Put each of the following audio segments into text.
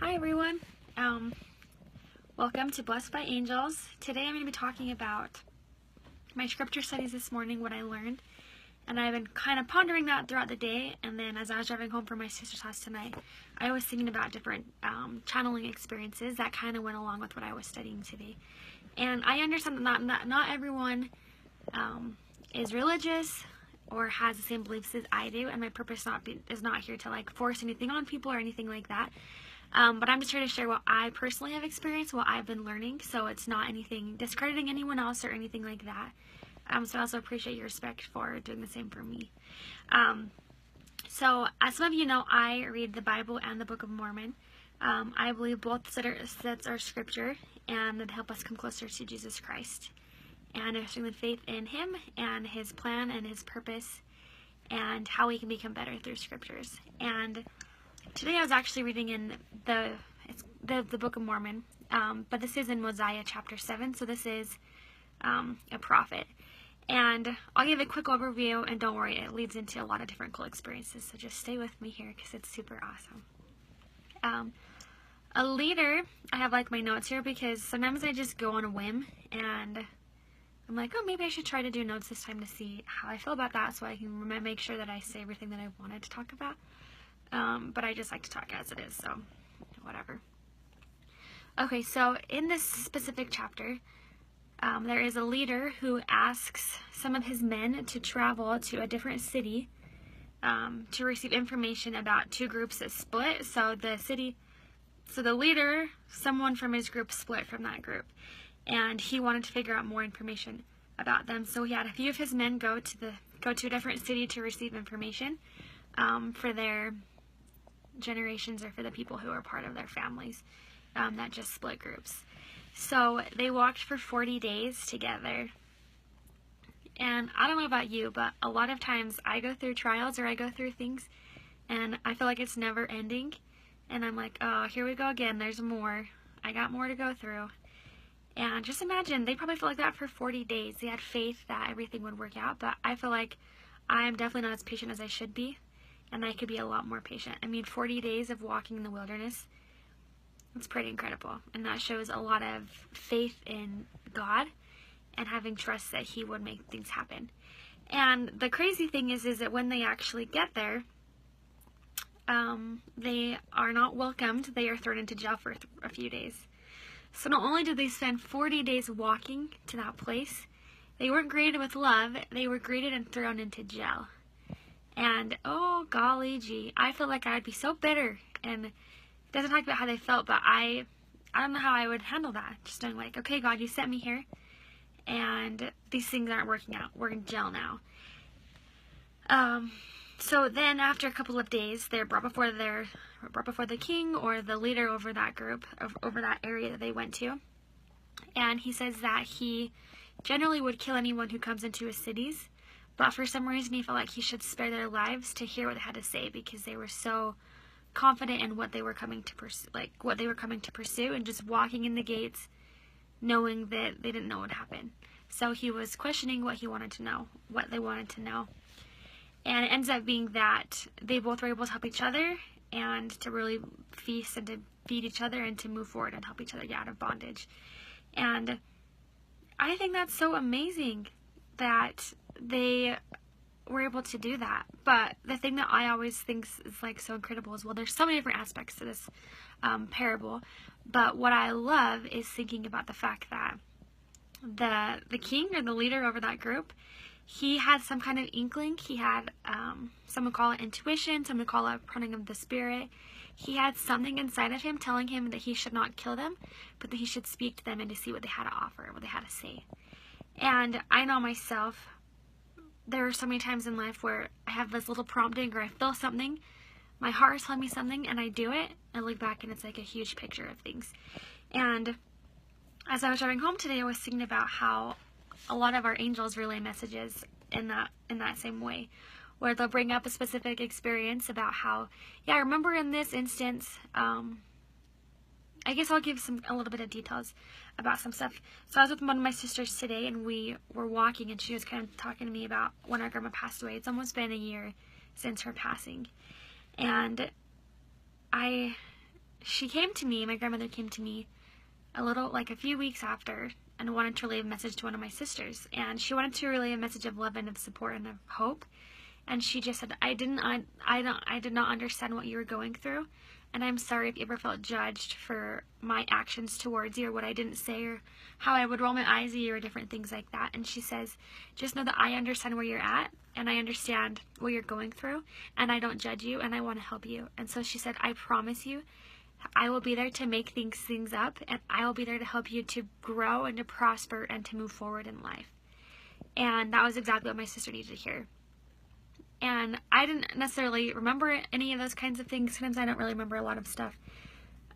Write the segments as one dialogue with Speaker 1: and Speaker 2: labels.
Speaker 1: Hi everyone, welcome to Blessed by Angels. Today I'm going to be talking about my scripture studies this morning, what I learned, and I've been kind of pondering that throughout the day, and then as I was driving home from my sister's house tonight, I was thinking about different channeling experiences that kind of went along with what I was studying today. And I understand that not everyone is religious or has the same beliefs as I do, and my purpose is not here to like force anything on people or anything like that. But I'm just here to share what I personally have experienced, what I've been learning, so it's not anything discrediting anyone else or anything like that. So I also appreciate your respect for doing the same for me. So as some of you know, I read the Bible and the Book of Mormon. I believe both sets are scripture and that help us come closer to Jesus Christ. And I strengthen faith in Him and His plan and His purpose and how we can become better through scriptures. And today I was actually reading in the Book of Mormon, but this is in Mosiah chapter 7, so this is a prophet. And I'll give a quick overview, and don't worry, it leads into a lot of different cool experiences, so just stay with me here because it's super awesome. A leader, I have like my notes here because sometimes I just go on a whim, and I'm like, oh, maybe I should try to do notes this time to see how I feel about that so I can make sure that I say everything that I wanted to talk about. But I just like to talk as it is, so whatever. Okay, so in this specific chapter, there is a leader who asks some of his men to travel to a different city to receive information about two groups that split. So the leader, someone from his group split from that group, and he wanted to figure out more information about them. So he had a few of his men go to a different city to receive information for their generations or for the people who are part of their families that just split groups. So they walked for 40 days together. And I don't know about you, but a lot of times I go through trials or I go through things and I feel like it's never ending. And I'm like, oh, here we go again. There's more. I got more to go through. And just imagine, they probably felt like that for 40 days. They had faith that everything would work out, but I feel like I'm definitely not as patient as I should be. And I could be a lot more patient. I mean, 40 days of walking in the wilderness, it's pretty incredible. And that shows a lot of faith in God and having trust that He would make things happen. And the crazy thing is that when they actually get there, they are not welcomed. They are thrown into jail for a few days. So not only did they spend 40 days walking to that place, they weren't greeted with love. They were greeted and thrown into jail. And, oh, golly gee, I feel like I'd be so bitter. And it doesn't talk about how they felt, but I don't know how I would handle that. Just knowing like, okay, God, you sent me here, and these things aren't working out. We're in jail now. So then after a couple of days, they're brought before the king or the leader over that group, over that area that they went to. And he says that he generally would kill anyone who comes into his cities. But for some reason, he felt like he should spare their lives to hear what they had to say because they were so confident in what they were coming to pursue, and just walking in the gates, knowing that they didn't know what would happen. So he was questioning what they wanted to know, and it ends up being that they both were able to help each other and to really feast and to feed each other and to move forward and help each other get out of bondage. And I think that's so amazing that they were able to do that. But the thing that I always think is like so incredible is, well, there's so many different aspects to this parable, but what I love is thinking about the fact that the king or the leader over that group, he had some kind of inkling. He had some would call it intuition, some would call it prompting of the spirit. He had something inside of him telling him that he should not kill them, but that he should speak to them and to see what they had to offer, what they had to say. And I know myself, there are so many times in life where I have this little prompting or I feel something, my heart is telling me something, and I do it, and look back and it's like a huge picture of things. And as I was driving home today, I was thinking about how a lot of our angels relay messages in that same way, where they'll bring up a specific experience about how, yeah, I remember in this instance, I guess I'll give a little bit of details about some stuff. So I was with one of my sisters today, and we were walking, and she was kind of talking to me about when our grandma passed away. It's almost been a year since her passing. And she came to me, my grandmother came to me a few weeks after, and wanted to relay a message to one of my sisters. And she wanted to relay a message of love and of support and of hope. And she just said, I did not understand what you were going through. And I'm sorry if you ever felt judged for my actions towards you, or what I didn't say, or how I would roll my eyes at you, or different things like that. And she says, just know that I understand where you're at, and I understand what you're going through, and I don't judge you, and I want to help you. And so she said, I promise you, I will be there to make things up, and I will be there to help you to grow and to prosper and to move forward in life. And that was exactly what my sister needed to hear. And I didn't necessarily remember any of those kinds of things. Sometimes I don't really remember a lot of stuff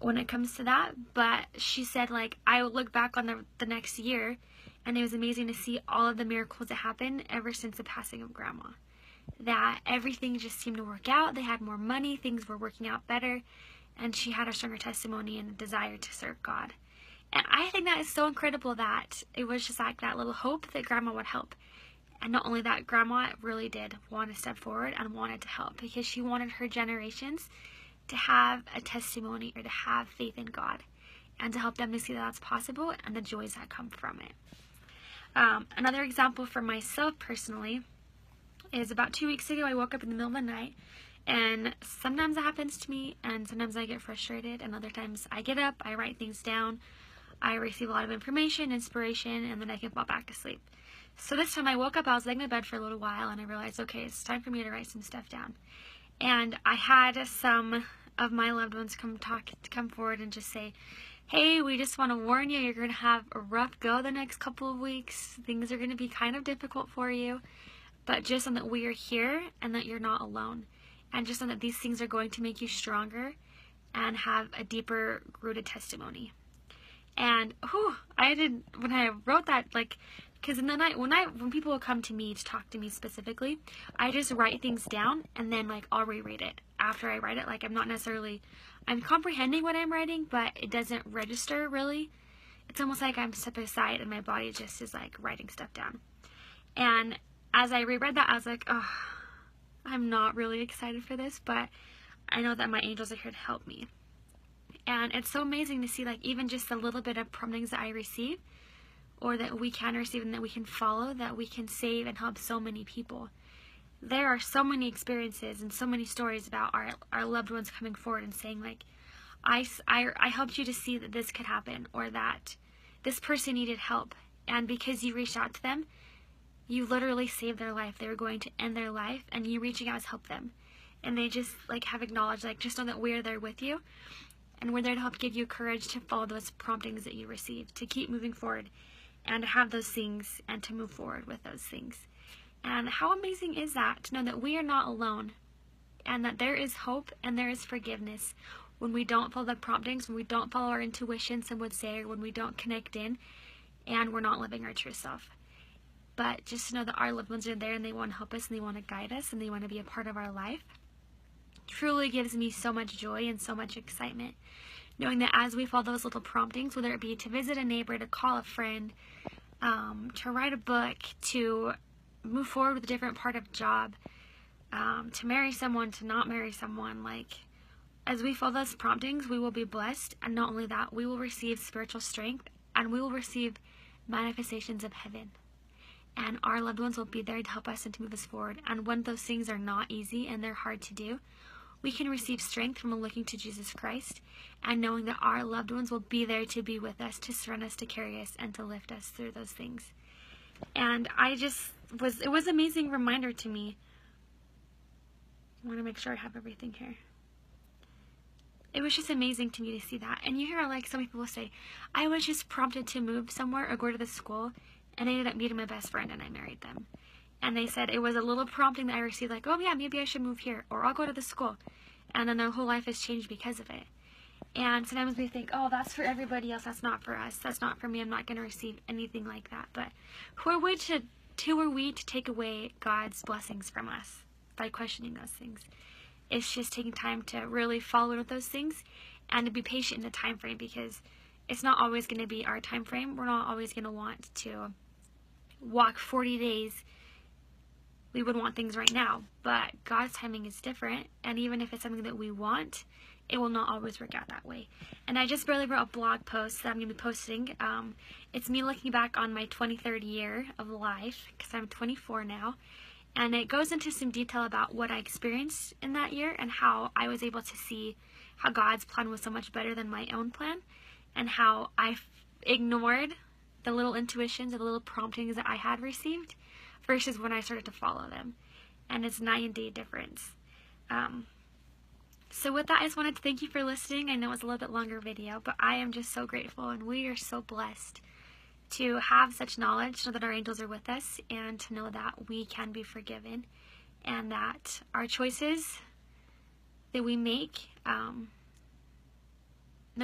Speaker 1: when it comes to that. But she said, like, I look back on the next year, and it was amazing to see all of the miracles that happened ever since the passing of Grandma. That everything just seemed to work out. They had more money. Things were working out better. And she had a stronger testimony and a desire to serve God. And I think that is so incredible that it was just like that little hope that Grandma would help. And not only that, Grandma really did want to step forward and wanted to help, because she wanted her generations to have a testimony, or to have faith in God, and to help them to see that that's possible and the joys that come from it. Another example for myself personally is about 2 weeks ago. I woke up in the middle of the night, and sometimes that happens to me, and sometimes I get frustrated, and other times I get up, I write things down, I receive a lot of information, inspiration, and then I can fall back asleep. So this time I woke up, I was laying in bed for a little while, and I realized, okay, it's time for me to write some stuff down. And I had some of my loved ones come forward and just say, hey, we just want to warn you, you're going to have a rough go the next couple of weeks. Things are going to be kind of difficult for you, but just know that we are here and that you're not alone. And just know that these things are going to make you stronger and have a deeper rooted testimony. And when I wrote that, like, because in the night, when people will come to me to talk to me specifically, I just write things down, and then, like, I'll reread it after I write it. Like, I'm comprehending what I'm writing, but it doesn't register really. It's almost like I'm stepping aside and my body just is, like, writing stuff down. And as I reread that, I was like, oh, I'm not really excited for this, but I know that my angels are here to help me. And it's so amazing to see, like, even just a little bit of promptings that I receive, or that we can receive and that we can follow, that we can save and help so many people. There are so many experiences and so many stories about our loved ones coming forward and saying, like, I helped you to see that this could happen, or that this person needed help, and because you reached out to them, you literally saved their life. They were going to end their life, and you reaching out has helped them. And they just, like, have acknowledged, like, just know that we're there with you, and we're there to help give you courage to follow those promptings that you receive, to keep moving forward, and to have those things, and to move forward with those things. And how amazing is that, to know that we are not alone, and that there is hope and there is forgiveness when we don't follow the promptings, when we don't follow our intuition, some would say, or when we don't connect in, and we're not living our true self. But just to know that our loved ones are there, and they want to help us, and they want to guide us, and they want to be a part of our life, truly gives me so much joy and so much excitement. Knowing that as we follow those little promptings, whether it be to visit a neighbor, to call a friend, to write a book, to move forward with a different part of job, to marry someone, to not marry someone, like, as we follow those promptings, we will be blessed. And not only that, we will receive spiritual strength, and we will receive manifestations of heaven. And our loved ones will be there to help us and to move us forward. And when those things are not easy and they're hard to do, we can receive strength from looking to Jesus Christ and knowing that our loved ones will be there to be with us, to surround us, to carry us, and to lift us through those things. And it was an amazing reminder to me. I want to make sure I have everything here. It was just amazing to me to see that. And you hear, like, some people say, I was just prompted to move somewhere or go to the school, and I ended up meeting my best friend and I married them. And they said it was a little prompting that I received, like, oh yeah, maybe I should move here, or I'll go to the school. And then their whole life has changed because of it. And sometimes we think, oh, that's for everybody else, that's not for us, that's not for me, I'm not going to receive anything like that. But who are we to take away God's blessings from us by questioning those things? It's just taking time to really follow with those things and to be patient in the time frame, because it's not always going to be our time frame. We're not always going to want to walk 40 days. We would want things right now, but God's timing is different. And even if it's something that we want, it will not always work out that way. And I just barely wrote a blog post that I'm going to be posting. It's me looking back on my 23rd year of life, because I'm 24 now. And it goes into some detail about what I experienced in that year and how I was able to see how God's plan was so much better than my own plan, and how I ignored the little intuitions or the little promptings that I had received versus when I started to follow them. And it's night and day difference. So with that, I just wanted to thank you for listening. I know it's a little bit longer video, but I am just so grateful, and we are so blessed to have such knowledge, to know that our angels are with us, and to know that we can be forgiven, and that our choices that we make, no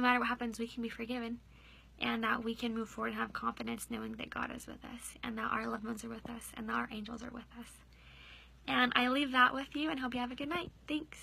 Speaker 1: matter what happens, we can be forgiven, and that we can move forward and have confidence knowing that God is with us, and that our loved ones are with us, and that our angels are with us. And I leave that with you, and hope you have a good night. Thanks.